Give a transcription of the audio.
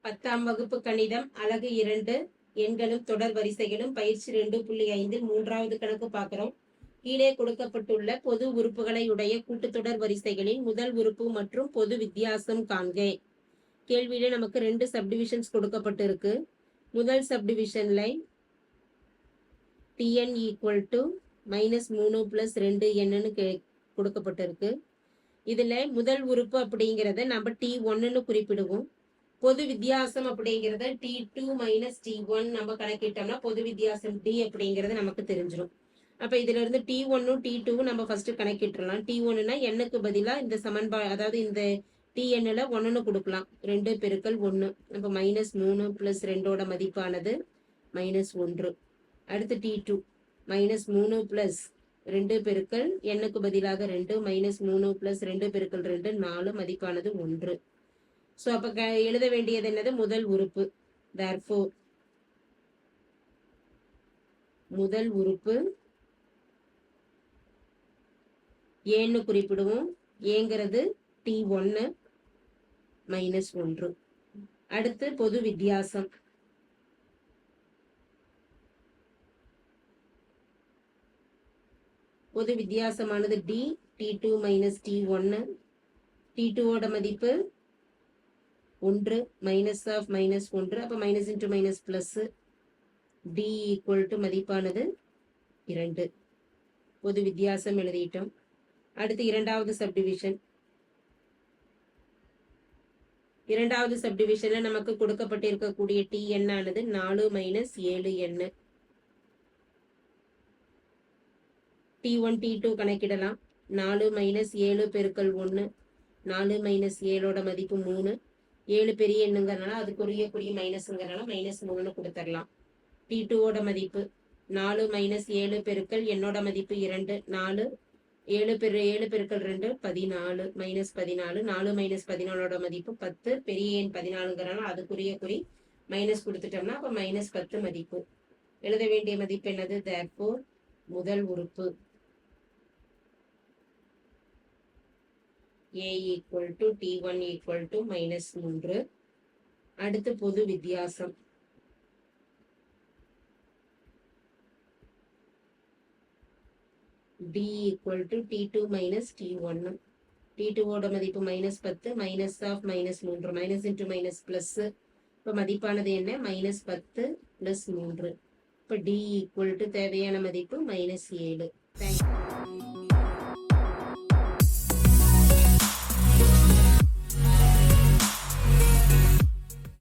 10ஆம் வகுப்பு கணிதம் அலகு 2 எண்களும் தொடர் வரிசைகளும் பயிற்சி 2.5 மூன்றாவது கணக்கு பார்க்கிறோம். கீழே கொடுக்கப்பட்டுள்ள பொது உறுப்புகளை உடைய கூட்டுத்தொடர் வரிசைகளின் முதல் உறுப்பு மற்றும் பொது வித்தியாசம் காண்க. கேள்வியில நமக்கு 2 சப்டிவிஷன்ஸ் கொடுக்கப்பட்டு இருக்கு. முதல் சப்டிவிஷன்ல tn ஈக்குவல் டு -3 + 2n கொடுக்கப்பட்டிருக்கு. இதுல முதல் உறுப்பு அப்படிங்கிறத நம்ம t1ன்னு குறிப்பிடுவோம். பொது வித்தியாசம் அப்படிங்கிறத t2 - t1 நம்ம கணக்கிட்டோம்னா பொது வித்தியாசம் d அப்படிங்கிறது நமக்கு தெரிஞ்சிடும். அப்ப இதுல இருந்து t1ம் t2வும் நம்ம ஃபர்ஸ்ட் கணக்கிட்டுலாம். t1னா nக்கு பதிலா இந்த சமன்பாடு, அதாவது இந்த tnல 1ன்னு கொடுக்கலாம். 2 பெருக்கல் 1. அப்ப -3 + 2ஓட மதிப்பானது -1. அடுத்து t2 -3 + 2 பெருக்கல் nக்கு பதிலாக 2 -3 + 2 பெருக்கல் 2 4 மதிப்பானது 1. ஸோ அப்போ எழுத வேண்டியது என்னது? முதல் உறுப்பு. therefore முதல் உறுப்பு ஏன்னு குறிப்பிடுவோம். ஏங்கிறது t1 -1. அடுத்து பொது வித்தியாசம். பொது வித்தியாசமானது d, t2 - t1. t2ஓட மதிப்பு 1 -1. அப்ப minus into minus plus. d equal to மதிப்பானது 2. பொது வித்தியாசம் எழுதிட்டோம். அடுத்து இரண்டாவது சப்டிவிஷன். இரண்டாவது சப்டிவிஷன்ல நமக்கு கொடுக்கப்பட்டிருக்கக்கூடிய tn ஆனது 4 - 7n. t1 t2 கணக்கிடலாம். 4 - 7 பெருக்கல் 1. 4 - 7ஓட மதிப்பு 3. 7 பெரிய எண்ணுங்கிறனால அதுக்குரிய மைனஸுங்கிறனால -3ன்னு கொடுத்துடலாம். t2ஓட மதிப்பு 4 - 7 பெருக்கல் என்னோட மதிப்பு 2. 4 7 பெருக்கல் 2 14 -14. 4 - 14ஓட மதிப்பு 10. பெரிய எண் 14ங்கிறனால அதுக்குரிய மைனஸ் கொடுத்துட்டோம்னா அப்ப -10 மதிப்பு. எழுத வேண்டிய மதிப்பு என்னது? therefore முதல் உறுப்பு a equal to t1 equal to -3. அடுத்து பொது வித்தியாசம். d equal to t2 - t1. t2ஓட மதிப்பு -10 -3 மைனஸ் இன்ட்டு மைனஸ் பிளஸ். இப்போ மதிப்பானது என்ன? -10 + 3. இப்போ d ஈக்குவல் டு தேவையான மதிப்பு -7. தேங்க்யூ.